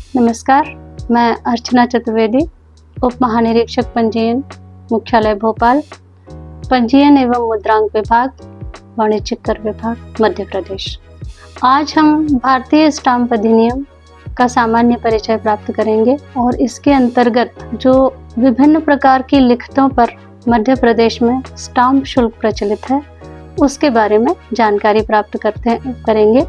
नमस्कार, मैं अर्चना चतुर्वेदी, उप महानिरीक्षक पंजीयन, मुख्यालय भोपाल, पंजीयन एवं मुद्रांक विभाग, वाणिज्यिक कर विभाग, मध्य प्रदेश। आज हम भारतीय स्टाम्प अधिनियम का सामान्य परिचय प्राप्त करेंगे और इसके अंतर्गत जो विभिन्न प्रकार की लिखतों पर मध्य प्रदेश में स्टाम्प शुल्क प्रचलित है उसके बारे में जानकारी प्राप्त करेंगे।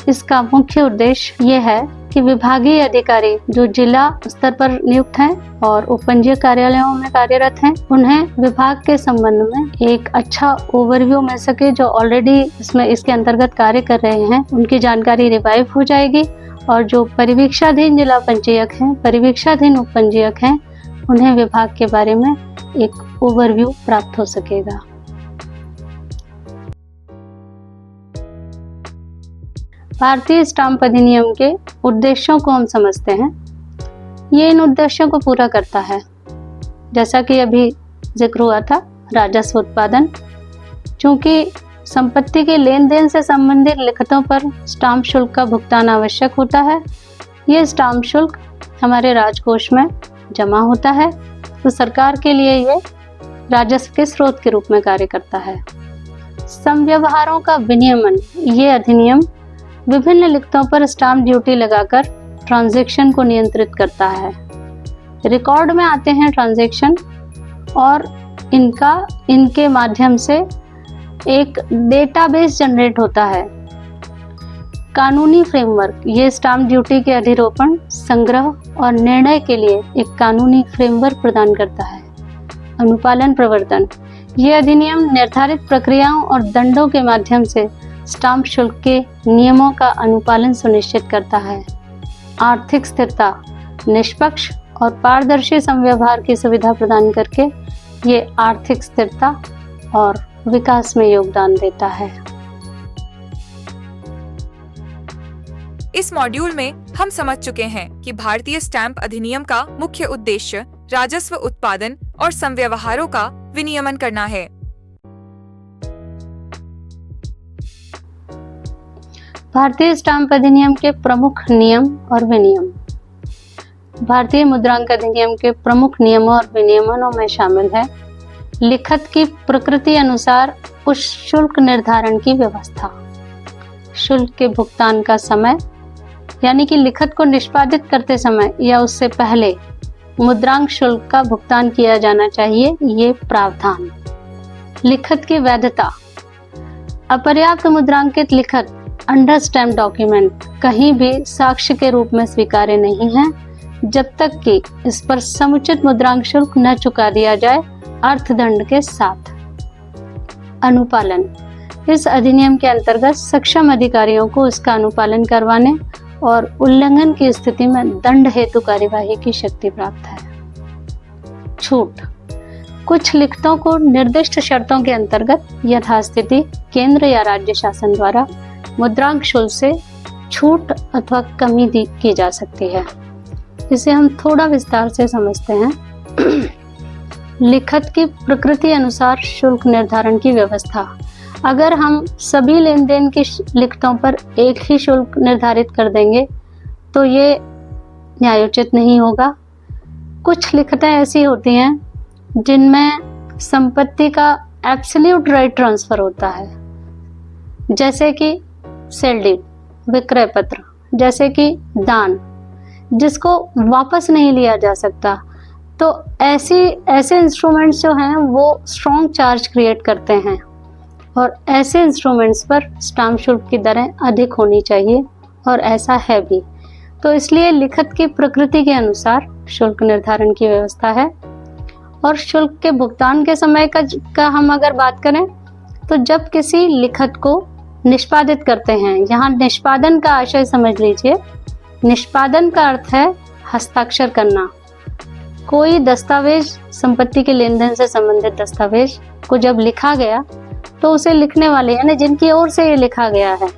इसका मुख्य उद्देश्य ये है कि विभागीय अधिकारी जो जिला स्तर पर नियुक्त हैं और उपपंजीयक कार्यालयों में कार्यरत हैं, उन्हें विभाग के संबंध में एक अच्छा ओवरव्यू मिल सके। जो ऑलरेडी इसके अंतर्गत कार्य कर रहे हैं उनकी जानकारी रिवाइव हो जाएगी और जो परिवीक्षाधीन जिला पंजीयक हैं, परिवीक्षाधीन उपपंजीयक हैं, उन्हें विभाग के बारे में एक ओवरव्यू प्राप्त हो सकेगा। भारतीय स्टाम्प अधिनियम के उद्देश्यों को हम समझते हैं। ये इन उद्देश्यों को पूरा करता है, जैसा कि अभी जिक्र हुआ था, राजस्व उत्पादन। चूंकि संपत्ति के लेन देन से संबंधित लिखतों पर स्टाम्प शुल्क का भुगतान आवश्यक होता है। ये स्टाम्प शुल्क हमारे राजकोष में जमा होता है, तो सरकार के लिए ये राजस्व के स्रोत के रूप में कार्य करता है। समव्यवहारों का विनियमन, ये अधिनियम विभिन्न लिखतों पर स्टाम्प ड्यूटी लगाकर ट्रांजैक्शन को नियंत्रित करता है। रिकॉर्ड में आते हैं ट्रांजैक्शन और इनके माध्यम से एक डेटाबेस जनरेट होता है। कानूनी फ्रेमवर्क, ये स्टाम्प ड्यूटी के अधिरोपण, संग्रह और निर्णय के लिए एक कानूनी फ्रेमवर्क प्रदान करता है। अनुपालन प्रवर्तन, ये अधिनियम निर्धारित प्रक्रियाओं और दंडों के माध्यम से स्टाम्प शुल्क के नियमों का अनुपालन सुनिश्चित करता है। आर्थिक स्थिरता, निष्पक्ष और पारदर्शी संव्यवहार की सुविधा प्रदान करके ये आर्थिक स्थिरता और विकास में योगदान देता है। इस मॉड्यूल में हम समझ चुके हैं कि भारतीय स्टैंप अधिनियम का मुख्य उद्देश्य राजस्व उत्पादन और संव्यवहारों का विनियमन करना है। भारतीय स्टाम्प अधिनियम के प्रमुख नियम और विनियम। भारतीय मुद्रांक अधिनियम के प्रमुख नियमों और विनियमनों में शामिल है लिखत की प्रकृति अनुसार उस शुल्क निर्धारण की व्यवस्था, शुल्क के भुगतान का समय, यानी कि लिखत को निष्पादित करते समय या उससे पहले मुद्रांक शुल्क का भुगतान किया जाना चाहिए, ये प्रावधान। लिखत की वैधता, अपर्याप्त मुद्रांकित लिखत अंडर स्टैम्प डॉक्यूमेंट कहीं भी साक्ष्य के रूप में स्वीकार्य नहीं है जब तक कि इस पर समुचित मुद्रांक शुल्क न चुका दिया जाए अर्थदंड के साथ। अनुपालन, इस अधिनियम के अंतर्गत सक्षम अधिकारियों को इसका अनुपालन करवाने और उल्लंघन की स्थिति में दंड हेतु कार्यवाही की शक्ति प्राप्त है। छूट, कुछ लिखतों को निर्दिष्ट शर्तों के अंतर्गत यथास्थिति केंद्र या राज्य शासन द्वारा मुद्रांक शुल्क से छूट अथवा कमी की जा सकती है। इसे हम थोड़ा विस्तार से समझते हैं। लिखत की प्रकृति अनुसार शुल्क निर्धारण की व्यवस्था, अगर हम सभी लेन देन की लिखतों पर एक ही शुल्क निर्धारित कर देंगे तो ये न्यायोचित नहीं होगा। कुछ लिखतें ऐसी होती हैं जिनमें संपत्ति का एब्सोल्यूट राइट ट्रांसफर होता है, जैसे कि सेल डीड, विक्रय पत्र, जैसे कि दान, जिसको वापस नहीं लिया जा सकता। तो ऐसे इंस्ट्रूमेंट्स जो हैं वो स्ट्रॉन्ग चार्ज क्रिएट करते हैं और ऐसे इंस्ट्रूमेंट्स पर स्टाम्प शुल्क की दरें अधिक होनी चाहिए और ऐसा है भी। तो इसलिए लिखत की प्रकृति के अनुसार शुल्क निर्धारण की व्यवस्था है। और शुल्क के भुगतान के समय का हम अगर बात करें तो जब किसी लिखत को निष्पादित करते हैं, यहाँ निष्पादन का आशय समझ लीजिए। निष्पादन का अर्थ है हस्ताक्षर करना। कोई दस्तावेज, संपत्ति के लेन देन से संबंधित दस्तावेज को जब लिखा गया तो उसे लिखने वाले यानी जिनकी ओर से ये लिखा गया है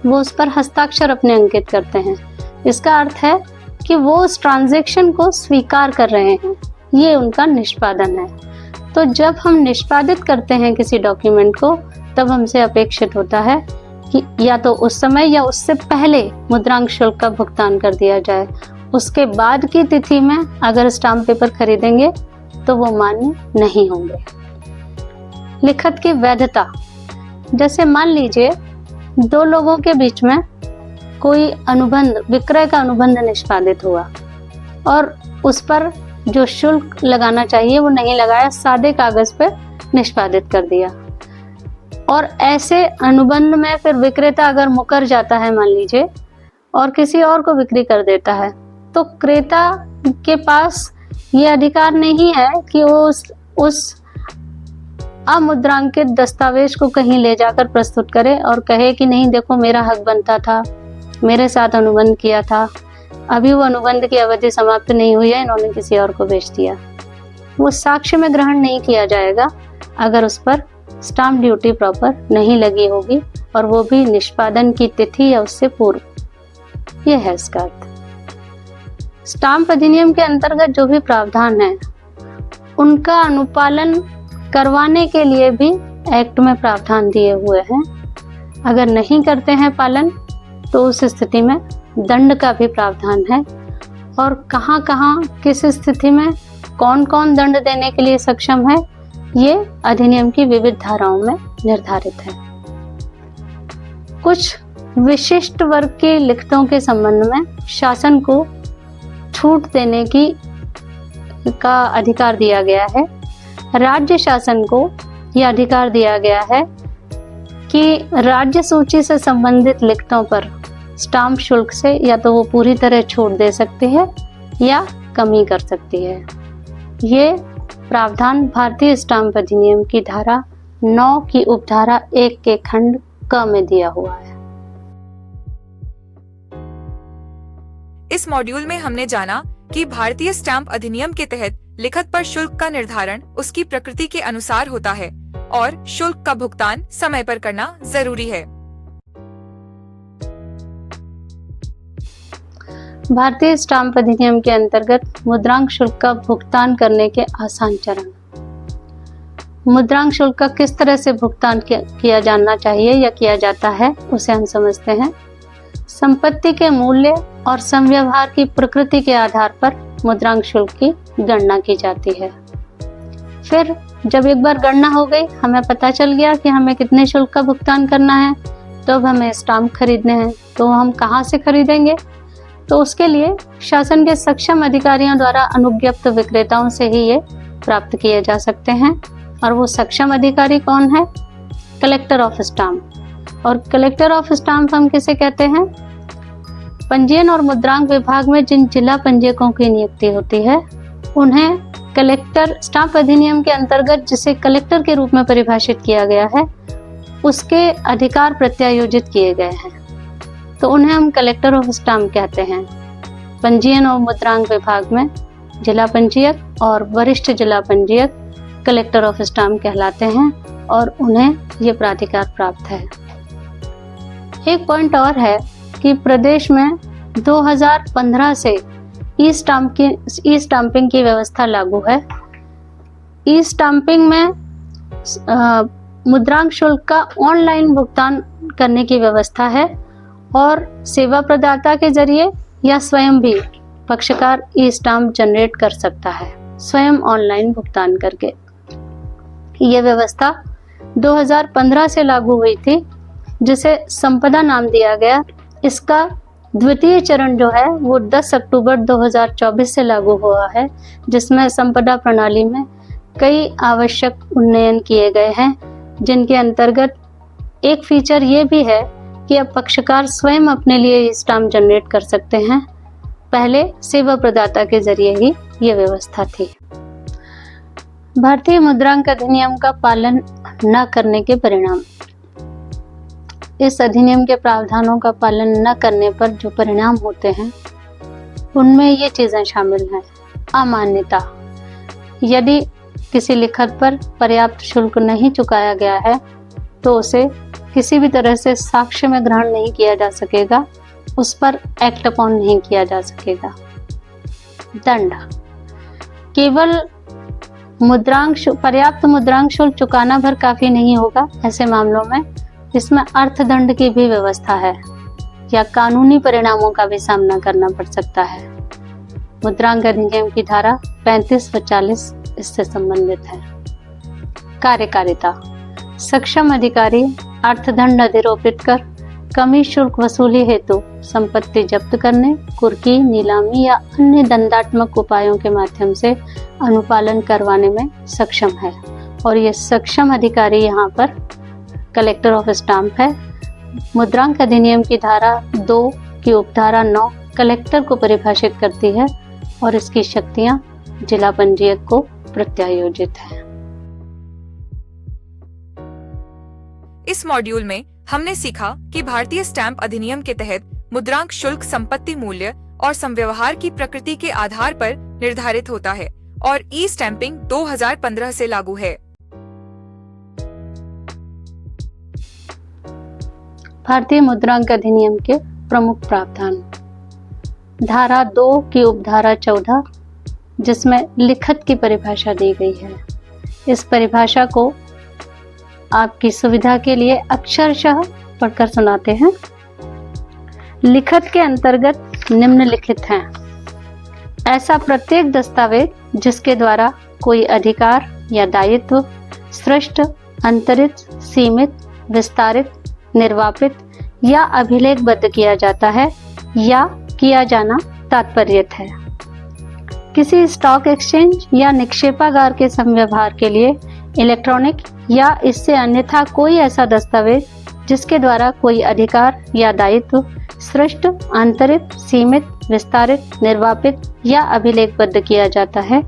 वो उस पर हस्ताक्षर अपने अंकित करते हैं। इसका अर्थ है कि वो उस ट्रांजैक्शन को स्वीकार कर रहे हैं, ये उनका निष्पादन है। तो जब हम निष्पादित करते हैं किसी डॉक्यूमेंट को तब हमसे अपेक्षित होता है कि या तो उस समय या उससे पहले मुद्रांक शुल्क का भुगतान कर दिया जाए। उसके बाद की तिथि में अगर स्टाम्प पेपर खरीदेंगे तो वो मान्य नहीं होंगे। लिखत की वैधता, जैसे मान लीजिए दो लोगों के बीच में कोई अनुबंध, विक्रय का अनुबंध निष्पादित हुआ और उस पर जो शुल्क लगाना चाहिए वो नहीं लगाया, सादे कागज पे निष्पादित कर दिया। और ऐसे अनुबंध में फिर विक्रेता अगर मुकर जाता है मान लीजिए और किसी और को बिक्री कर देता है, तो क्रेता के पास ये अधिकार नहीं है कि वो उस अमुद्रांकित दस्तावेज को कहीं ले जाकर प्रस्तुत करे और कहे कि नहीं देखो मेरा हक बनता था, मेरे साथ अनुबंध किया था, अभी वो अनुबंध की अवधि समाप्त नहीं हुई है, इन्होंने किसी और को बेच दिया। वो साक्ष्य में ग्रहण नहीं किया जाएगा अगर उस पर स्टाम्प ड्यूटी प्रॉपर नहीं लगी होगी और वो भी निष्पादन की तिथि या उससे पूर्व। यह है इसका अर्थ। स्टाम्प अधिनियम के अंतर्गत जो भी प्रावधान है उनका अनुपालन करवाने के लिए भी एक्ट में प्रावधान दिए हुए हैं। अगर नहीं करते हैं पालन तो उस स्थिति में दंड का भी प्रावधान है और कहाँ कहाँ किस स्थिति में कौन कौन दंड देने के लिए सक्षम है ये अधिनियम की विविध धाराओं में निर्धारित है। कुछ विशिष्ट वर्ग के लिखतों के संबंध में शासन को छूट देने का अधिकार दिया गया है। राज्य शासन को यह अधिकार दिया गया है कि राज्य सूची से संबंधित लिखतों पर स्टाम्प शुल्क से या तो वो पूरी तरह छूट दे सकती है या कमी कर सकती है। ये प्रावधान भारतीय स्टाम्प अधिनियम की धारा 9 की उपधारा 1 के खंड क में दिया हुआ है। इस मॉड्यूल में हमने जाना कि भारतीय स्टाम्प अधिनियम के तहत लिखत पर शुल्क का निर्धारण उसकी प्रकृति के अनुसार होता है और शुल्क का भुगतान समय पर करना जरूरी है। भारतीय स्टाम्प अधिनियम के अंतर्गत मुद्रांक शुल्क का भुगतान करने के आसान चरण। मुद्रांक शुल्क का किस तरह से भुगतान किया जाना चाहिए या किया जाता है उसे हम समझते हैं। संपत्ति के मूल्य और संव्यवहार की प्रकृति के आधार पर मुद्रांक शुल्क की गणना की जाती है। फिर जब एक बार गणना हो गई, हमें पता चल गया कि हमें कितने शुल्क का भुगतान करना है, तो अब हमें स्टाम्प खरीदने हैं। तो हम कहाँ से खरीदेंगे? तो उसके लिए शासन के सक्षम अधिकारियों द्वारा अनुज्ञप्त विक्रेताओं से ही ये प्राप्त किए जा सकते हैं। और वो सक्षम अधिकारी कौन है? Collector of stamp. और कलेक्टर ऑफ स्टाम्प हम किसे कहते हैं? पंजीयन और मुद्रांक विभाग में जिन जिला पंजीयकों की नियुक्ति होती है उन्हें कलेक्टर, स्टाम्प अधिनियम के अंतर्गत जिसे कलेक्टर के रूप में परिभाषित किया गया है, उसके अधिकार प्रत्यायोजित किए गए हैं, तो उन्हें हम कलेक्टर ऑफ स्टाम्प कहते हैं। पंजीयन और मुद्रांक विभाग में जिला पंजीयक और वरिष्ठ जिला पंजीयक कलेक्टर ऑफ स्टाम्प कहलाते हैं और उन्हें ये प्राधिकार प्राप्त है। एक पॉइंट और है कि प्रदेश में 2015 से ई स्टाम्पिंग की व्यवस्था लागू है। ई स्टाम्पिंग में मुद्रांक शुल्क का ऑनलाइन भुगतान करने की व्यवस्था है और सेवा प्रदाता के जरिए या स्वयं भी पक्षकार ई स्टाम्प जनरेट कर सकता है, स्वयं ऑनलाइन भुगतान करके। ये व्यवस्था 2015 से लागू हुई थी, जिसे संपदा नाम दिया गया। इसका द्वितीय चरण जो है वो 10 अक्टूबर 2024 से लागू हुआ है, जिसमें संपदा प्रणाली में कई आवश्यक उन्नयन किए गए हैं, जिनके अंतर्गत एक फीचर ये भी है कि अब पक्षकार स्वयं अपने लिए स्टाम्प जनरेट कर सकते हैं। पहले सेवा प्रदाता के जरिए ही ये व्यवस्था थी। भारतीय मुद्रांक अधिनियम का पालन न करने के परिणाम। इस अधिनियम के प्रावधानों का पालन न करने पर जो परिणाम होते हैं उनमें ये चीजें शामिल हैं। अमान्यता, यदि किसी लिखत पर पर्याप्त शुल्क नहीं चुकाया गया है तो उसे किसी भी तरह से साक्ष्य में ग्रहण नहीं किया जा सकेगा, उस पर एक्ट अपॉन नहीं किया जा सकेगा। दंड, केवल पर्याप्त मुद्रांक शुल्क चुकाना भर काफी नहीं होगा। ऐसे मामलों में इसमें अर्थदंड की भी व्यवस्था है या कानूनी परिणामों का भी सामना करना पड़ सकता है। मुद्रांक अधिनियम की धारा 35 व 40 इससे संबंधित है। कार्यकारिता: सक्षम अधिकारी अर्थदंड अधिरोपित कर कमी शुल्क वसूली हेतु संपत्ति जब्त करने, कुर्की, नीलामी या अन्य दंडात्मक उपायों के माध्यम से अनुपालन करवाने में सक्षम है। और ये सक्षम अधिकारी यहाँ पर कलेक्टर ऑफ स्टाम्प है। मुद्रांक अधिनियम की धारा 2 की उपधारा 9 कलेक्टर को परिभाषित करती है और इसकी शक्तियां जिला पंजीयक को प्रत्यायोजित है। इस मॉड्यूल में हमने सीखा कि भारतीय स्टैंप अधिनियम के तहत मुद्रांक शुल्क संपत्ति मूल्य और संव्यवहार की प्रकृति के आधार पर निर्धारित होता है और ई स्टैंपिंग 2015 से लागू है। भारतीय मुद्रांक अधिनियम के प्रमुख प्रावधान: धारा 2 की उपधारा 14 जिसमें लिखत की परिभाषा दी गई है। इस परिभाषा को आपकी सुविधा के लिए अक्षरशः पढ़कर सुनाते हैं। लिखत के अंतर्गत निम्नलिखित हैं: ऐसा प्रत्येक दस्तावेज जिसके द्वारा कोई अधिकार या दायित्व सृष्ट, अंतरित, सीमित, विस्तारित, निर्वापित या अभिलेखबद्ध किया जाता है या किया जाना तात्पर्यत है। किसी स्टॉक एक्सचेंज या निक्षेपागार के संव्यवहार के लिए इलेक्ट्रॉनिक या इससे अन्यथा कोई ऐसा दस्तावेज जिसके द्वारा कोई अधिकार या दायित्व सृष्ट, अंतरित, सीमित, विस्तारित, निर्वापित या अभिलेखबद्ध किया जाता है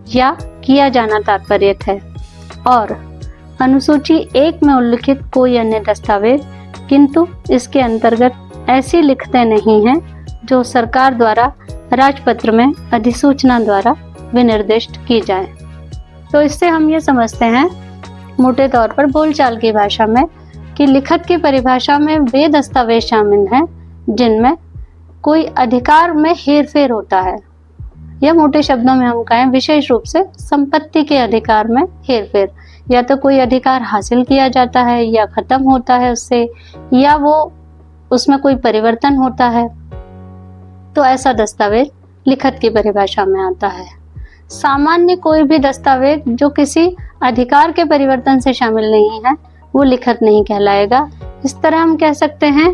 या किया जाना तात्पर्यत है। और अनुसूची 1 में उल्लिखित कोई अन्य दस्तावेज किंतु इसके अंतर्गत ऐसी लिखतें नहीं हैं जो सरकार द्वारा राजपत्र में अधिसूचना द्वारा विनिर्दिष्ट की जाए। तो इससे हम ये समझते हैं मोटे तौर पर बोलचाल की भाषा में कि लिखत की परिभाषा में वे दस्तावेज शामिल हैं जिनमें कोई अधिकार में हेरफेर होता है, या मोटे शब्दों में हम कहें विशेष रूप से संपत्ति के अधिकार में हेरफेर, या तो कोई अधिकार हासिल किया जाता है या खत्म होता है उससे, या वो उसमें कोई परिवर्तन होता है, तो ऐसा दस्तावेज लिखत की परिभाषा में आता है। सामान्य कोई भी दस्तावेज जो किसी अधिकार के परिवर्तन से शामिल नहीं है वो लिखत नहीं कहलाएगा। इस तरह हम कह सकते हैं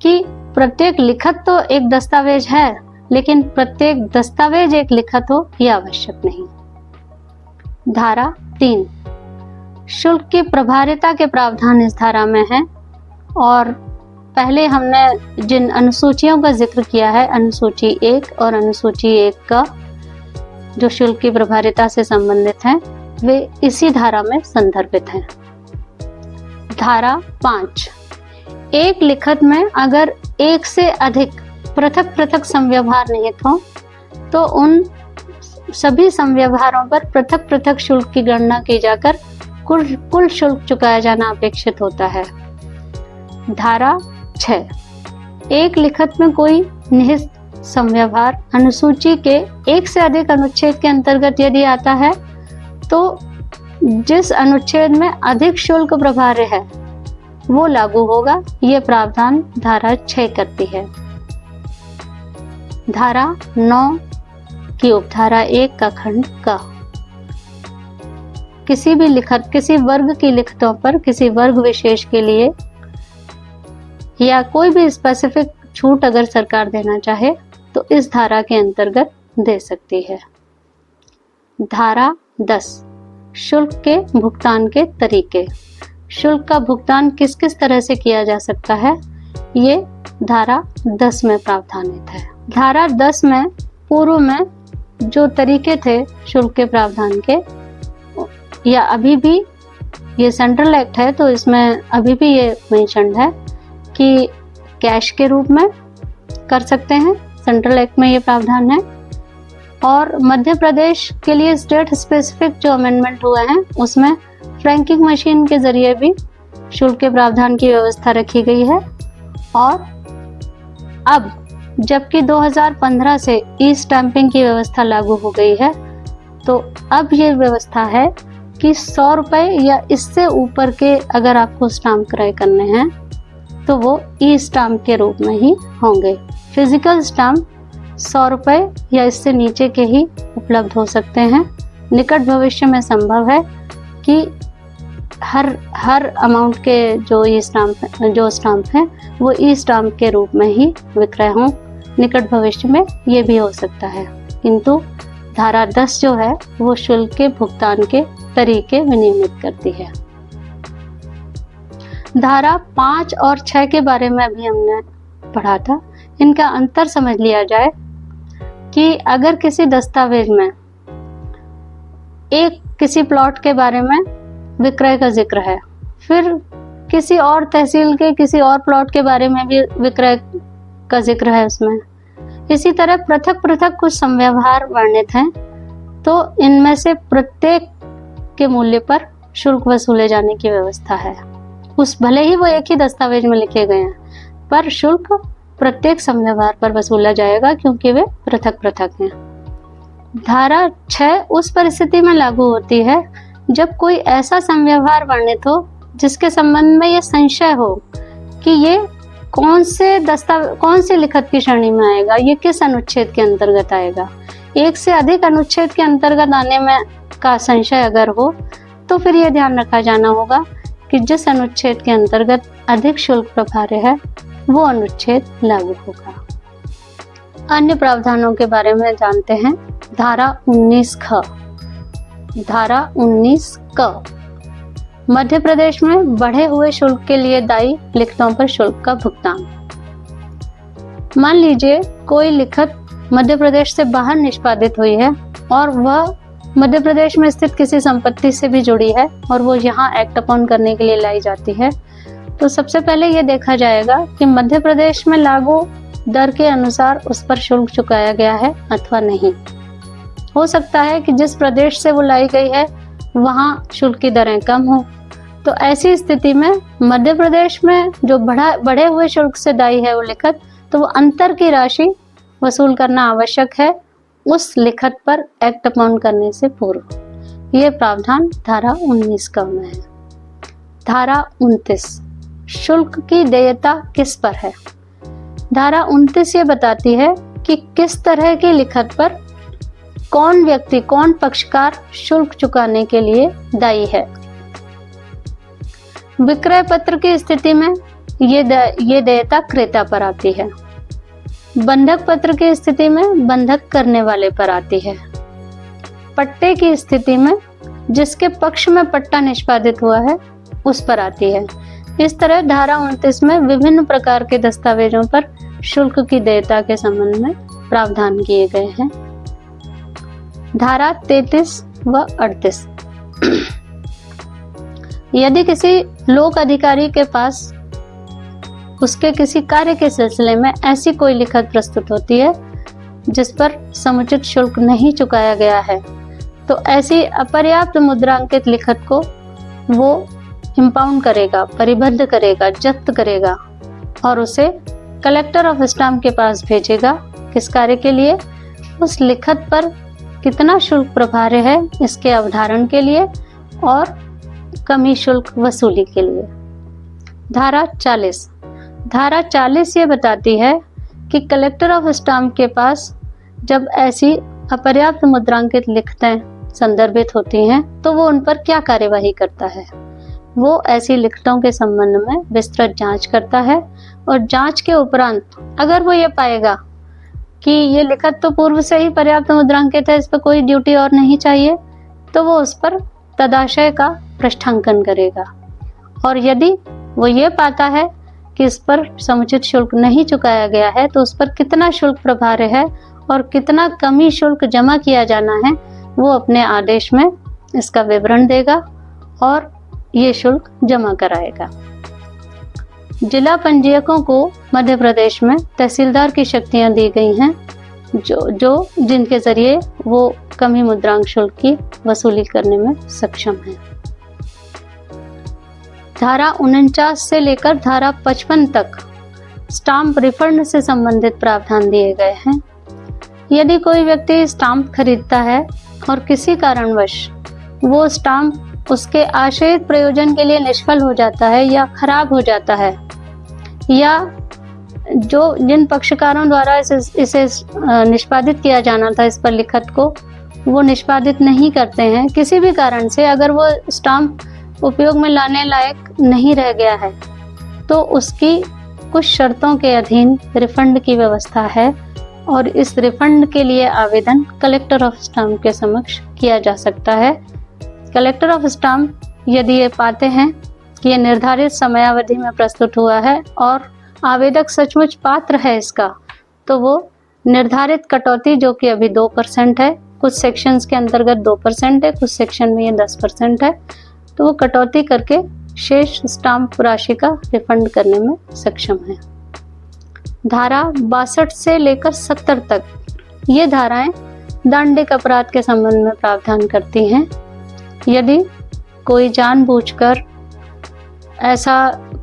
कि प्रत्येक लिखत तो एक दस्तावेज है, लेकिन प्रत्येक दस्तावेज एक लिखत हो यह आवश्यक नहीं। धारा 3 शुल्क की प्रभारिता के प्रावधान इस धारा में है और पहले हमने जिन अनुसूचियों का जिक्र किया है, अनुसूची 1 और अनुसूची 1 का जो शुल्क की प्रभारिता से संबंधित हैं, वे इसी धारा में संदर्भित हैं। धारा 5 एक लिखत में अगर एक से अधिक पृथक पृथक संव्यवहार निहित हो तो उन सभी संव्यवहारों पर पृथक पृथक शुल्क की गणना की जाकर कुल शुल्क चुकाया जाना अपेक्षित होता है। धारा 6 एक लिखत में कोई निहित संव्यवहार अनुसूची के एक से अधिक अनुच्छेद के अंतर्गत यदि आता है तो जिस अनुच्छेद में अधिक शुल्क प्रभार्य है वो लागू होगा। ये प्रावधान धारा 6 करती है। धारा 9 की उपधारा 1 का खंड क किसी भी लिखत किसी वर्ग की लिखतों पर किसी वर्ग विशेष के लिए या कोई भी स्पेसिफिक छूट अगर सरकार देना चाहे तो इस धारा के अंतर्गत दे सकती है। धारा 10 शुल्क के भुगतान के तरीके। शुल्क का भुगतान किस किस तरह से किया जा सकता है, ये धारा 10 में प्रावधानित है। धारा 10 में पूर्व में जो तरीके थे शुल्क के प्रावधान के, या अभी भी ये सेंट्रल एक्ट है तो इसमें अभी भी ये मेंशन्ड है कि कैश के रूप में कर सकते हैं, सेंट्रल एक्ट में ये प्रावधान है। और मध्य प्रदेश के लिए स्टेट स्पेसिफिक जो अमेंडमेंट हुए हैं उसमें फ्रैंकिंग मशीन के जरिए भी शुल्क के प्रावधान की व्यवस्था रखी गई है। और अब जबकि 2015 से ई स्टैंपिंग की व्यवस्था लागू हो गई है तो अब ये व्यवस्था है कि 100 रुपए या इससे ऊपर के अगर आपको स्टाम्प क्रय करने हैं तो वो ई स्टाम्प के रूप में ही होंगे। फिजिकल स्टाम्प 100 रुपए या इससे नीचे के ही उपलब्ध हो सकते हैं। निकट भविष्य में संभव है कि हर अमाउंट के जो स्टाम्प हैं वो ई स्टाम्प के रूप में ही विक्रय हों। निकट भविष्य में ये भी हो सकता है, किंतु धारा 10 जो है वो शुल्क के भुगतान के तरीके विनियमित करती है। धारा 5 और 6 के बारे में भी हमने पढ़ा था। इनका अंतर समझ लिया जाए कि अगर किसी दस्तावेज में किसी प्लॉट के बारे में विक्रय का जिक्र है, फिर किसी और तहसील के किसी और प्लॉट के बारे में भी विक्रय का जिक्र है उसमें, इसी तरह पृथक पृथक कुछ समव्यवहार वर्णित हैं, तो इनमें से प्रत्येक के मूल्य पर शुल्क वसूले जाने की व्यवस्था है। भले ही वो एक ही दस्तावेज में लिखे गए हैं, पर शुल्क प्रत्येक समव्यवहार पर वसूला जाएगा क्योंकि वे पृथक पृथक हैं। धारा 6 उस परिस्थिति में लागू होती है जब कोई ऐसा समव्यवहार वर्णित हो जिसके संबंध में ये संशय हो कि ये कौन से लिखत की श्रेणी में आएगा, ये किस अनुच्छेद के अंतर्गत आएगा। एक से अधिक अनुच्छेद के अंतर्गत आने में का संशय अगर हो तो फिर यह ध्यान रखा जाना होगा कि जिस अनुच्छेद के अंतर्गत अधिक शुल्क प्रभार्य है वो अनुच्छेद लागू होगा। अन्य प्रावधानों के बारे में जानते हैं। धारा 19 ख। धारा 19 क मध्य प्रदेश में बढ़े हुए शुल्क के लिए दायी लिखतों पर शुल्क का भुगतान। मान लीजिए कोई लिखत मध्य प्रदेश से बाहर निष्पादित हुई है और वह मध्य प्रदेश में स्थित किसी संपत्ति से भी जुड़ी है और वो यहाँ एक्ट अपॉन करने के लिए लाई जाती है, तो सबसे पहले ये देखा जाएगा कि मध्य प्रदेश में लागू दर के अनुसार उस पर शुल्क चुकाया गया है अथवा नहीं। हो सकता है कि जिस प्रदेश से वो लाई गई है वहाँ शुल्क की दरें कम हो, तो ऐसी स्थिति में मध्य प्रदेश में जो बढ़े हुए शुल्क से दायी है वो लिखत, तो वो अंतर की राशि वसूल करना आवश्यक है उस लिखत पर एक्ट अपॉन करने से पूर्व। ये प्रावधान धारा 19 क में है। धारा 29 शुल्क की देयता किस पर है। धारा 29 ये बताती है कि किस तरह की लिखत पर कौन पक्षकार शुल्क चुकाने के लिए दायी है। विक्रय पत्र की स्थिति में ये देयता क्रेता पर आती है। बंधक पत्र की स्थिति में बंधक करने वाले पर आती है। पट्टे की स्थिति में जिसके पक्ष में पट्टा निष्पादित हुआ है उस पर आती है। इस तरह धारा 29 में विभिन्न प्रकार के दस्तावेजों पर शुल्क की देयता के संबंध में प्रावधान किए गए हैं। धारा 33 व 38 यदि किसी लोक अधिकारी के पास उसके किसी कार्य के सिलसिले में ऐसी कोई लिखत प्रस्तुत होती है जिस पर समुचित शुल्क नहीं चुकाया गया है, तो ऐसी अपर्याप्त मुद्रांकित लिखत को वो इम्पाउंड करेगा, परिबद्ध करेगा, जब्त करेगा और उसे कलेक्टर ऑफ स्टाम्प के पास भेजेगा। किस कार्य के लिए? उस लिखत पर कितना शुल्क प्रभार्य है इसके अवधारण के लिए और कमी शुल्क वसूली के लिए। धारा 40 ये बताती है कि कलेक्टर ऑफ स्टाम्प के पास जब ऐसी अपर्याप्त मुद्रांकित लिखतें संदर्भित होती हैं तो वो उन पर क्या कार्यवाही करता है। वो ऐसी लिखतों के संबंध में विस्तृत जांच करता है और जांच के उपरांत अगर वो ये पाएगा कि ये लिखत तो पूर्व से ही पर्याप्त मुद्रांकित है, इस पर कोई ड्यूटी और नहीं चाहिए, तो वो उस पर तदाशय का पृष्ठांकन करेगा। और यदि वो ये पाता है कि इस पर समुचित शुल्क नहीं चुकाया गया है तो उस पर कितना शुल्क प्रभार्य है और कितना कमी शुल्क जमा किया जाना है, वो अपने आदेश में इसका विवरण देगा और ये शुल्क जमा कराएगा। जिला पंजीयकों को मध्य प्रदेश में तहसीलदार की शक्तियां दी गई हैं जिनके जरिए वो कमी मुद्रांक शुल्क की वसूली करने में सक्षम है। धारा 49 से लेकर धारा 55 तक स्टाम्प रिफंड से संबंधित प्रावधान दिए गए हैं। यदि कोई व्यक्ति स्टाम्प खरीदता है और किसी कारणवश वो स्टाम्प उसके आशयित प्रयोजन के लिए निष्फल हो जाता है या खराब हो जाता है, या जिन पक्षकारों द्वारा इसे निष्पादित किया जाना था, इस पर लिखत को, वो निष्पादित नहीं करते हैं किसी भी कारण से, अगर वो स्टाम्प उपयोग में लाने लायक नहीं रह गया है, तो उसकी कुछ शर्तों के अधीन रिफंड की व्यवस्था है और इस रिफंड के लिए आवेदन कलेक्टर ऑफ स्टाम्प के समक्ष किया जा सकता है। कलेक्टर ऑफ स्टाम्प यदि ये पाते हैं कि ये निर्धारित समयावधि में प्रस्तुत हुआ है और आवेदक सचमुच पात्र है इसका, तो वो निर्धारित कटौती, जो कि अभी 2% है, कुछ सेक्शंस के अंतर्गत 2% है, कुछ सेक्शन में ये 10% है, तो वो कटौती करके शेष स्टाम्प राशि का रिफंड करने में सक्षम है। धारा 62 से लेकर 70 तक ये धाराएं दंडिक अपराध के संबंध में प्रावधान करती हैं। यदि कोई जानबूझकर ऐसा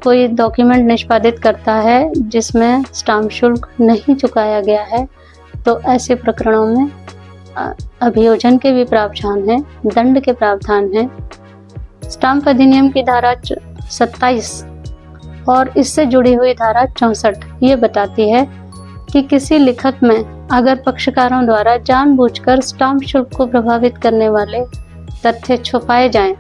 कोई डॉक्यूमेंट निष्पादित करता है जिसमें स्टाम्प शुल्क नहीं चुकाया गया है, तो ऐसे प्रकरणों में अभियोजन के भी प्रावधान हैं, दंड के प्रावधान हैं। स्टाम्प अधिनियम की धारा 27 और इससे जुड़ी हुई धारा 64 ये बताती है कि किसी लिखत में अगर पक्षकारों द्वारा जानबूझकर स्टाम्प शुल्क को प्रभावित करने वाले तथ्य छुपाए जाएं,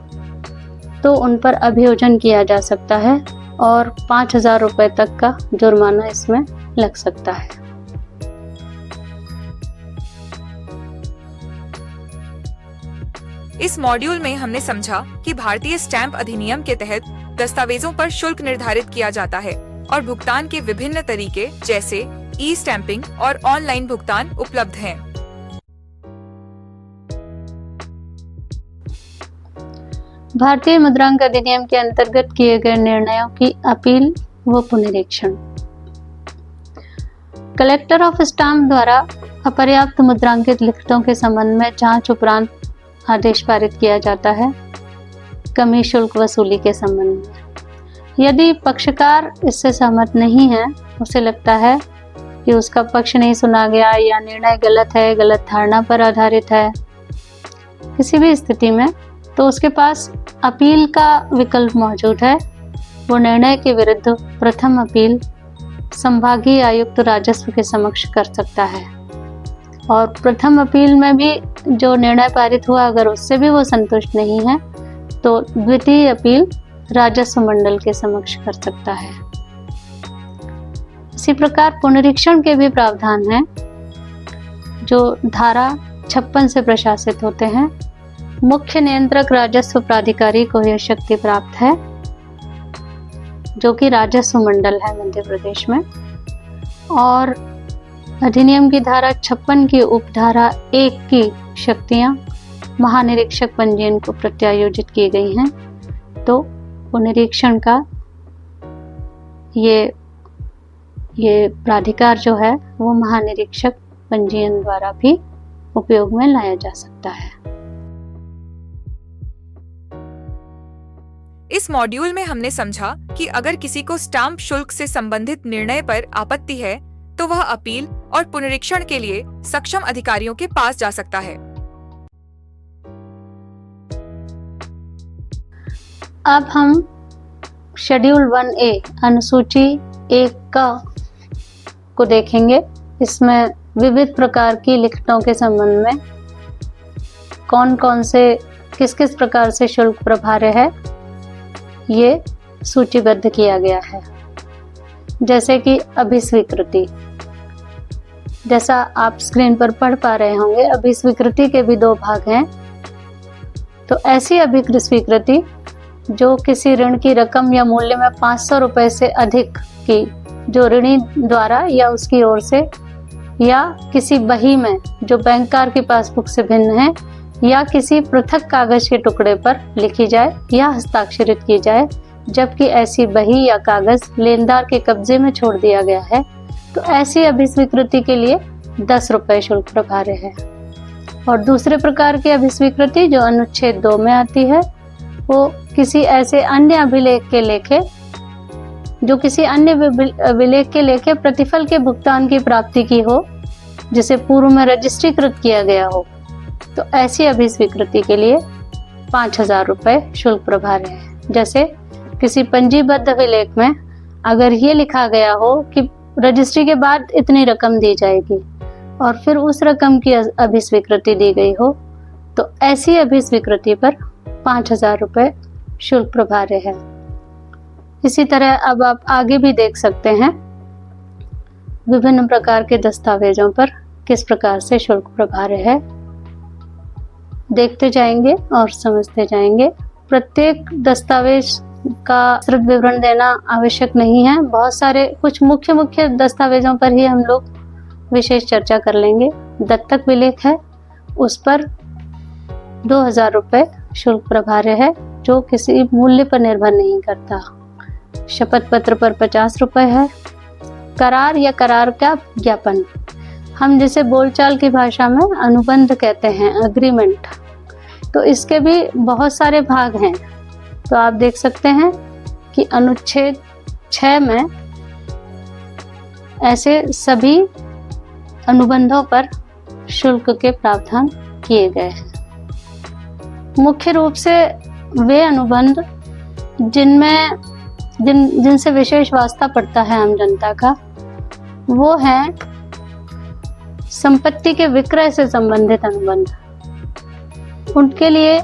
तो उन पर अभियोजन किया जा सकता है और 5,000 रुपए तक का जुर्माना इसमें लग सकता है। इस मॉड्यूल में हमने समझा कि भारतीय स्टैंप अधिनियम के तहत दस्तावेजों पर शुल्क निर्धारित किया जाता है और भुगतान के विभिन्न तरीके जैसे ई स्टैंपिंग और ऑनलाइन भुगतान उपलब्ध हैं। भारतीय मुद्रांक अधिनियम के अंतर्गत किए गए निर्णयों की अपील व पुनरीक्षण। कलेक्टर ऑफ स्टाम्प द्वारा अपर्याप्त मुद्रांकित लिखतों के संबंध में जांच उपरांत आदेश पारित किया जाता है कमी शुल्क वसूली के संबंध में। यदि पक्षकार इससे सहमत नहीं है, उसे लगता है कि उसका पक्ष नहीं सुना गया या निर्णय गलत है, गलत धारणा पर आधारित है, किसी भी स्थिति में, तो उसके पास अपील का विकल्प मौजूद है। वो निर्णय के विरुद्ध प्रथम अपील संभागीय आयुक्त राजस्व के समक्ष कर सकता है और प्रथम अपील में भी जो निर्णय पारित हुआ, अगर उससे भी वो संतुष्ट नहीं है, तो द्वितीय अपील राजस्व मंडल के समक्ष कर सकता है। इसी प्रकार पुनरीक्षण के भी प्रावधान हैं जो धारा 56 से प्रशासित होते हैं। मुख्य नियंत्रक राजस्व प्राधिकारी को यह शक्ति प्राप्त है, जो कि राजस्व मंडल है मध्य प्रदेश में, और अधिनियम की धारा 56 की उपधारा 1 की शक्तियां महानिरीक्षक पंजीयन को प्रत्यायोजित की गई हैं। तो पुनरीक्षण का ये प्राधिकार जो है वो महानिरीक्षक पंजीयन द्वारा भी उपयोग में लाया जा सकता है। इस मॉड्यूल में हमने समझा कि अगर किसी को स्टाम्प शुल्क से संबंधित निर्णय पर आपत्ति है, तो वह अपील और पुनरीक्षण के लिए सक्षम अधिकारियों के पास जा सकता है। अब हम शेड्यूल 1A अनुसूची 1 का को देखेंगे। इसमें विविध प्रकार की लिखतों के संबंध में कौन कौन से किस किस प्रकार से शुल्क प्रभार्य है ये सूचीबद्ध किया गया है। जैसे कि अभिस्वीकृति, जैसा आप स्क्रीन पर पढ़ पा रहे होंगे, अभिस्वीकृति के भी 2 भाग हैं। तो ऐसी अभिस्वीकृति जो किसी ऋण की रकम या मूल्य में 500 रुपए से अधिक की, जो ऋणी द्वारा या उसकी ओर से या किसी बही में जो बैंककार की पासबुक से भिन्न है या किसी पृथक कागज के टुकड़े पर लिखी जाए या हस्ताक्षरित की जाए, जबकि ऐसी बही या कागज लेनदार के कब्जे में छोड़ दिया गया है, तो ऐसी अभिस्वीकृति के लिए 10 रुपए शुल्क प्रभार्य है। और दूसरे प्रकार की अभिस्वीकृति जो अनुच्छेद 2 में आती है, वो किसी ऐसे अन्य अभिलेख के लेखे जो किसी अन्य अभिलेख के लेखे प्रतिफल के भुगतान की प्राप्ति की हो, जिसे पूर्व में रजिस्ट्रीकृत किया गया हो, तो ऐसी अभिस्वीकृति के लिए 5,000 रुपये शुल्क प्रभार्य है। जैसे किसी पंजीबद्ध अभिलेख में अगर ये लिखा गया हो कि रजिस्ट्री के बाद इतनी रकम दी जाएगी और फिर उस रकम की अभिस्वीकृति दी गई हो, तो ऐसी अभिस्वीकृति पर 5,000 रुपये शुल्क प्रभार्य है। इसी तरह अब आप आगे भी देख सकते हैं विभिन्न प्रकार के दस्तावेजों पर किस प्रकार से शुल्क प्रभार्य है। देखते जाएंगे और समझते जाएंगे। प्रत्येक दस्तावेज का विस्तृत विवरण देना आवश्यक नहीं है। बहुत सारे कुछ मुख्य दस्तावेजों पर ही हम लोग विशेष चर्चा कर लेंगे। दत्तक विलेख है, उस पर 2,000 रुपये शुल्क प्रभार्य है, जो किसी मूल्य पर निर्भर नहीं करता। शपथ पत्र पर 50 रुपये है। करार या करार का ज्ञापन, हम जिसे बोलचाल की भाषा में अनुबंध कहते हैं, अग्रीमेंट, तो इसके भी बहुत सारे भाग हैं। तो आप देख सकते हैं कि अनुच्छेद 6 में ऐसे सभी अनुबंधों पर शुल्क के प्रावधान किए गए हैं। मुख्य रूप से वे अनुबंध जिनसे विशेष वास्ता पड़ता है आम जनता का, वो है संपत्ति के विक्रय से संबंधित अनुबंध। उनके लिए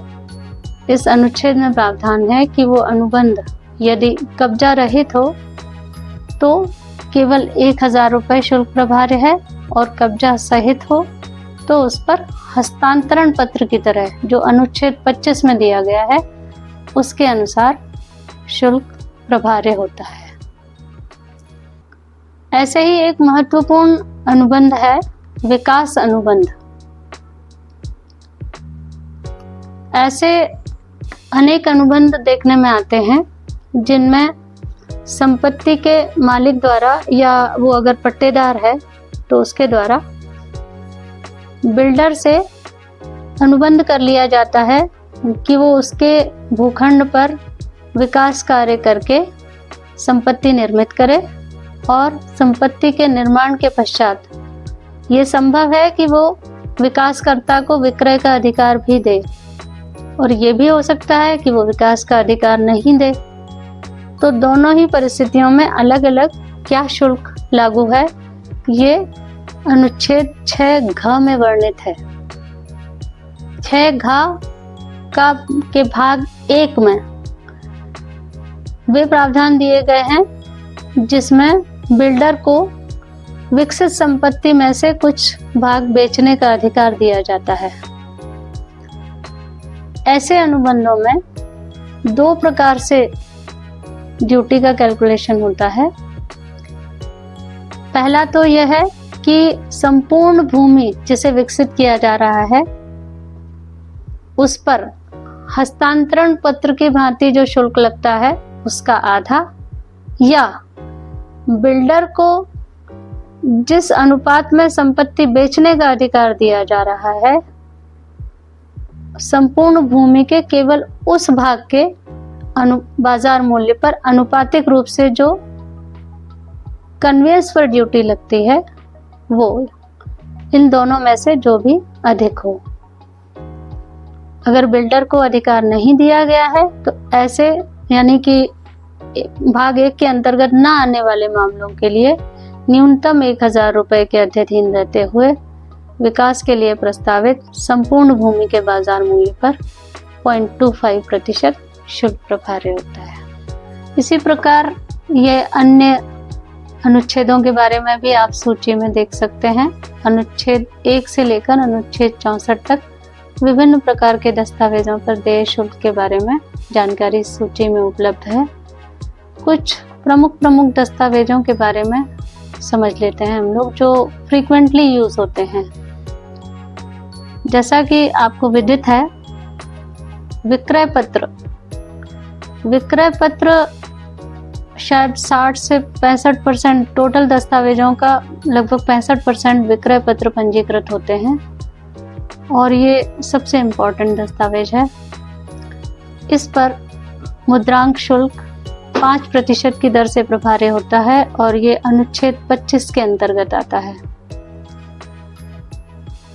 इस अनुच्छेद में प्रावधान है कि वो अनुबंध यदि कब्जा रहित हो तो केवल 1,000 रुपये शुल्क प्रभार्य है, और कब्जा सहित हो तो उस पर हस्तांतरण पत्र की तरह जो अनुच्छेद 25 में दिया गया है उसके अनुसार शुल्क प्रभार्य होता है। ऐसे ही एक महत्वपूर्ण अनुबंध है विकास अनुबंध। ऐसे अनेक अनुबंध देखने में आते हैं जिनमें संपत्ति के मालिक द्वारा या वो अगर पट्टेदार है तो उसके द्वारा बिल्डर से अनुबंध कर लिया जाता है कि वो उसके भूखंड पर विकास कार्य करके संपत्ति निर्मित करे, और संपत्ति के निर्माण के पश्चात ये संभव है कि वो विकासकर्ता को विक्रय का अधिकार भी दे, और ये भी हो सकता है कि वो विकास का अधिकार नहीं दे। तो दोनों ही परिस्थितियों में अलग अलग क्या शुल्क लागू है, ये अनुच्छेद 6 में वर्णित है। 6 के भाग 1 में वे प्रावधान दिए गए हैं जिसमें बिल्डर को विकसित संपत्ति में से कुछ भाग बेचने का अधिकार दिया जाता है। ऐसे अनुबंधों में 2 प्रकार से ड्यूटी का कैलकुलेशन होता है। पहला तो यह है कि संपूर्ण भूमि जिसे विकसित किया जा रहा है उस पर हस्तांतरण पत्र की भांति जो शुल्क लगता है उसका आधा, या बिल्डर को जिस अनुपात में संपत्ति बेचने का अधिकार दिया जा रहा है संपूर्ण भूमि के केवल उस भाग के बाजार मूल्य पर अनुपातिक रूप से जो कन्वेंस पर ड्यूटी लगती है वो, इन दोनों में से जो भी अधिक हो। अगर बिल्डर को अधिकार नहीं दिया गया है तो ऐसे यानी कि भाग 1 के अंतर्गत न आने वाले मामलों के लिए न्यूनतम 1,000 रुपये के अध्ययन रहते हुए विकास के लिए प्रस्तावित संपूर्ण भूमि के बाजार मूल्य पर 0.25% शुल्क प्रभार्य होता है। इसी प्रकार ये अन्य अनुच्छेदों के बारे में भी आप सूची में देख सकते हैं। अनुच्छेद 1 से लेकर अनुच्छेद 64 तक विभिन्न प्रकार के दस्तावेजों पर देय शुल्क के बारे में जानकारी सूची में उपलब्ध है। कुछ प्रमुख दस्तावेजों के बारे में समझ लेते हैं हम लोग जो फ्रीक्वेंटली यूज होते हैं। जैसा कि आपको विदित है, विक्रय पत्र शायद 60 से 65% टोटल दस्तावेजों का लगभग 65% विक्रय पत्र पंजीकृत होते हैं, और ये सबसे इम्पोर्टेंट दस्तावेज है। इस पर मुद्रांक शुल्क 5% की दर से प्रभार्य होता है, और ये अनुच्छेद 25 के अंतर्गत आता है।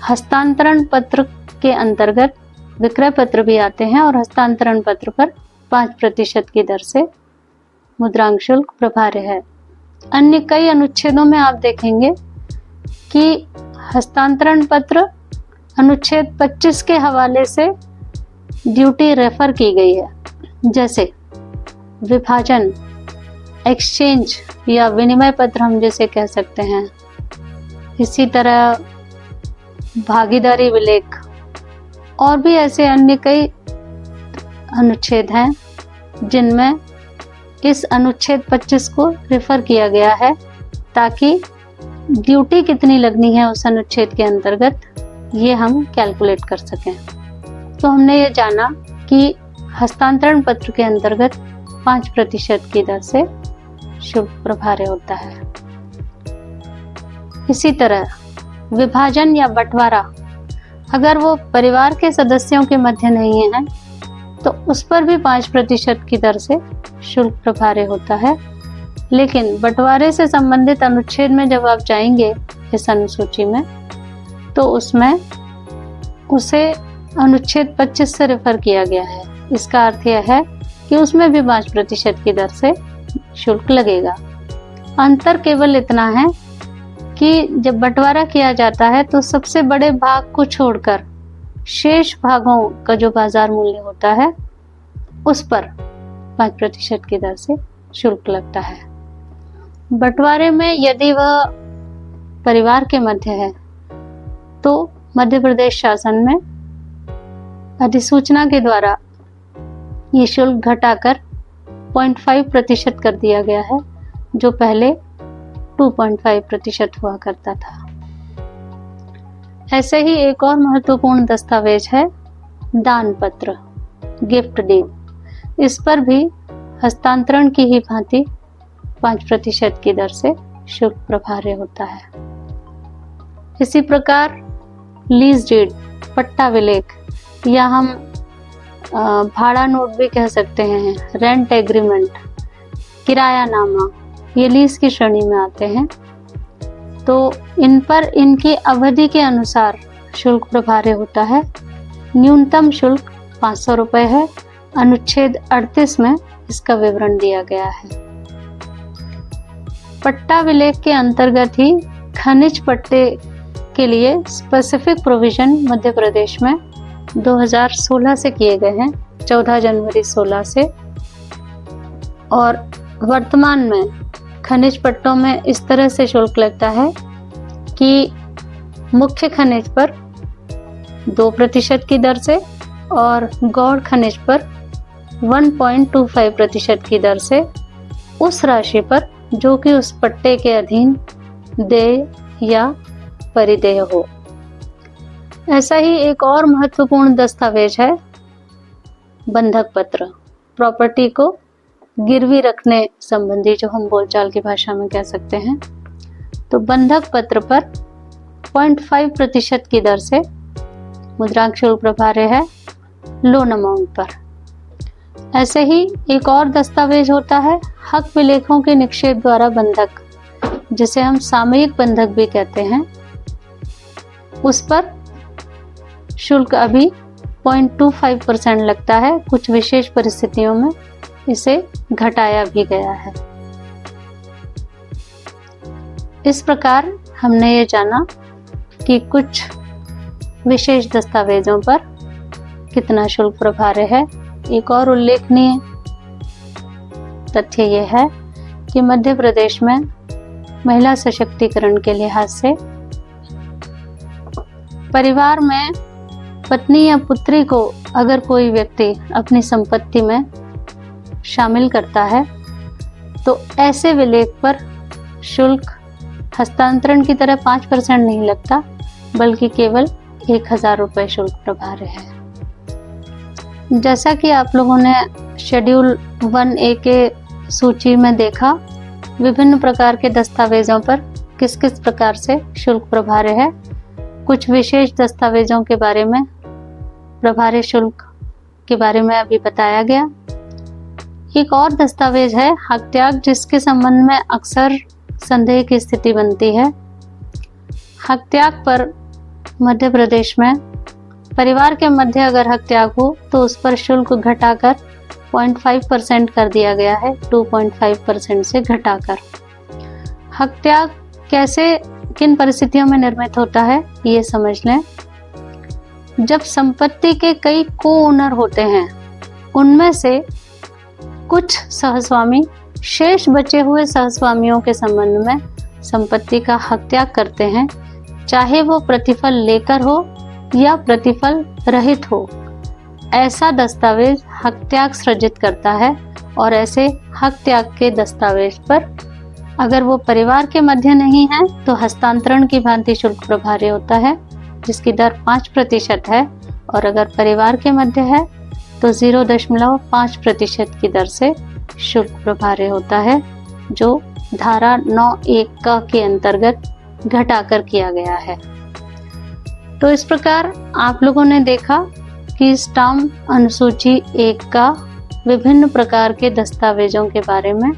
हस्तांतरण पत्र के अंतर्गत विक्रय पत्र भी आते हैं और हस्तांतरण पत्र पर 5% की दर से मुद्रांक शुल्क प्रभार्य है। अन्य कई अनुच्छेदों में आप देखेंगे कि हस्तांतरण पत्र अनुच्छेद 25 के हवाले से ड्यूटी रेफर की गई है, जैसे विभाजन, एक्सचेंज या विनिमय पत्र हम जैसे कह सकते हैं। इसी तरह भागीदारी विलेख और भी ऐसे अन्य कई अनुच्छेद हैं जिनमें इस अनुच्छेद 25 को रेफर किया गया है ताकि ड्यूटी कितनी लगनी है उस अनुच्छेद के अंतर्गत ये हम कैलकुलेट कर सकें। तो हमने ये जाना कि हस्तांतरण पत्र के अंतर्गत 5% की दर से शुल्क प्रभार्य होता है। इसी तरह विभाजन या बंटवारा, अगर वो परिवार के सदस्यों के मध्य नहीं है तो उस पर भी 5% की दर से शुल्क प्रभार्य होता है। लेकिन बंटवारे से संबंधित अनुच्छेद में जब आप जाएंगे इस अनुसूची में तो उसमें उसे अनुच्छेद 25 से रेफर किया गया है। इसका अर्थ यह है कि उसमें भी 5% की दर से शुल्क लगेगा। अंतर केवल इतना है कि जब बंटवारा किया जाता है तो सबसे बड़े भाग को छोड़कर शेष भागों का जो बाजार मूल्य होता है उस पर 5% की दर से शुल्क लगता है। बंटवारे में यदि वह परिवार के मध्य है तो मध्य प्रदेश शासन में अधिसूचना के द्वारा ये शुल्क घटाकर 0.5% कर दिया गया है, जो पहले 2.5% हुआ करता था। ऐसे ही एक और महत्वपूर्ण दस्तावेज है दान पत्र, गिफ्ट डीड। इस पर भी हस्तांतरण की ही भांति 5% की दर से शुल्क प्रभार्य होता है। इसी प्रकार लीज डीड, पट्टा विलेख, या हम भाड़ा नोट भी कह सकते हैं, रेंट एग्रीमेंट, किरायानामा, ये लीज की श्रेणी में आते हैं। तो इन पर इनकी अवधि के अनुसार शुल्क प्रभार्य होता है। न्यूनतम शुल्क 500 रुपये है। अनुच्छेद 38 में इसका विवरण दिया गया है। पट्टा विलेख के अंतर्गत ही खनिज पट्टे के लिए स्पेसिफिक प्रोविजन मध्य प्रदेश में 2016 से किए गए हैं, 14 जनवरी 16 से। और वर्तमान में खनिज पट्टों में इस तरह से शुल्क लगता है कि मुख्य खनिज पर 2% की दर से और गौण खनिज पर 1.25% की दर से उस राशि पर जो कि उस पट्टे के अधीन देय या परिदेय हो। ऐसा ही एक और महत्वपूर्ण दस्तावेज है बंधक पत्र, प्रॉपर्टी को गिरवी रखने संबंधी, जो हम बोलचाल की भाषा में कह सकते हैं। तो बंधक पत्र पर 0.5% की दर से मुद्रांक शुल्क प्रभार्य है लोन अमाउंट पर। ऐसे ही एक और दस्तावेज होता है हक विलेखों के निक्षेप द्वारा बंधक, जिसे हम सामयिक बंधक भी कहते हैं। उस पर शुल्क अभी 0.25% लगता है। कुछ विशेष परिस्थितियों में इसे घटाया भी गया है। इस प्रकार हमने ये जाना कि कुछ विशेष दस्तावेजों पर कितना शुल्क प्रभार्य है। एक और उल्लेखनीय तथ्य यह है कि मध्य प्रदेश में महिला सशक्तिकरण के लिहाज से परिवार में पत्नी या पुत्री को अगर कोई व्यक्ति अपनी संपत्ति में शामिल करता है तो ऐसे विलेख पर शुल्क हस्तांतरण की तरह 5% नहीं लगता, बल्कि केवल 1000 रुपये शुल्क प्रभार्य है। जैसा कि आप लोगों ने शेड्यूल 1A के सूची में देखा, विभिन्न प्रकार के दस्तावेजों पर किस किस प्रकार से शुल्क प्रभार्य है। कुछ विशेष दस्तावेजों के बारे में, प्रभार्य शुल्क के बारे में अभी बताया गया। एक और दस्तावेज है हक त्याग, जिसके संबंध में अक्सर संदेह की स्थिति बनती है। हक त्याग पर मध्य प्रदेश में परिवार के मध्य अगर हक त्याग हो तो उस पर शुल्क घटाकर 0.5% कर दिया गया है, 2.5% से घटाकर। हक त्याग कैसे, किन परिस्थितियों में निर्मित होता है, ये समझ लें। जब संपत्ति के कई को ओनर होते हैं, उनमें से कुछ सहस्वामी शेष बचे हुए सहस्वामियों के संबंध में संपत्ति का हक त्याग करते हैं, चाहे वो प्रतिफल लेकर हो या प्रतिफल रहित हो। ऐसा दस्तावेज हक त्याग सृजित करता है और ऐसे हक त्याग के दस्तावेज पर अगर वो परिवार के मध्य नहीं है तो हस्तांतरण की भांति शुल्क प्रभार्य होता है, जिसकी दर 5% है, और अगर परिवार के मध्य है तो 0.5% की दर से शुल्क प्रभार्य होता है, जो धारा 9(1) के अंतर्गत घटाकर किया गया है। तो इस प्रकार आप लोगों ने देखा कि स्टाम्प अनुसूची 1 का विभिन्न प्रकार के दस्तावेजों के बारे में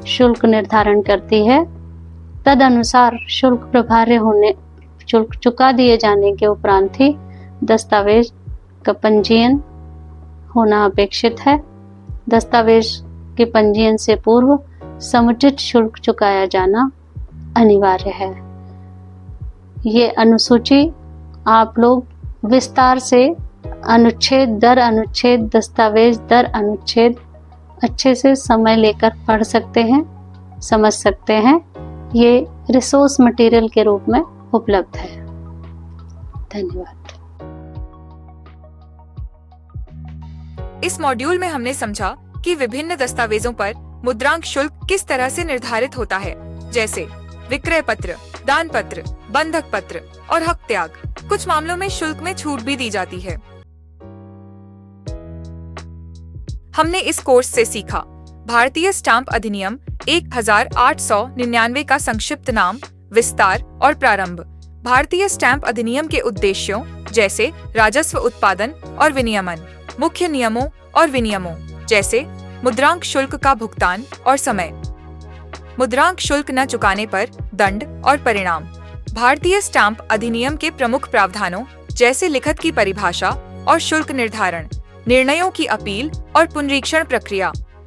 शुल्क निर्धारण करती है। तद अनुसार शुल्क प्रभार्य होने, शुल्क चुका दिए जाने के उपरांत ही दस्तावेज का पंजीयन होना अपेक्षित है। दस्तावेज के पंजीयन से पूर्व समुचित शुल्क चुकाया जाना अनिवार्य है। ये अनुसूची आप लोग विस्तार से अनुच्छेद दर अनुच्छेद, दस्तावेज दर अनुच्छेद अच्छे से समय लेकर पढ़ सकते हैं, समझ सकते हैं। ये रिसोर्स मटेरियल के रूप में उपलब्ध है। धन्यवाद। इस मॉड्यूल में हमने समझा कि विभिन्न दस्तावेजों पर मुद्रांक शुल्क किस तरह से निर्धारित होता है, जैसे विक्रय पत्र, दान पत्र, बंधक पत्र और हक त्याग। कुछ मामलों में शुल्क में छूट भी दी जाती है। हमने इस कोर्स से सीखा भारतीय स्टाम्प अधिनियम 1899 का संक्षिप्त नाम, विस्तार और प्रारंभ, भारतीय स्टाम्प अधिनियम के उद्देश्यों जैसे राजस्व उत्पादन और विनियमन, मुख्य नियमों और विनियमों जैसे मुद्रांक शुल्क का भुगतान और समय, मुद्रांक शुल्क न चुकाने पर दंड और परिणाम, भारतीय स्टाम्प अधिनियम के प्रमुख प्रावधानों जैसे लिखत की परिभाषा और शुल्क निर्धारण, निर्णयों की अपील और पुनरीक्षण प्रक्रिया,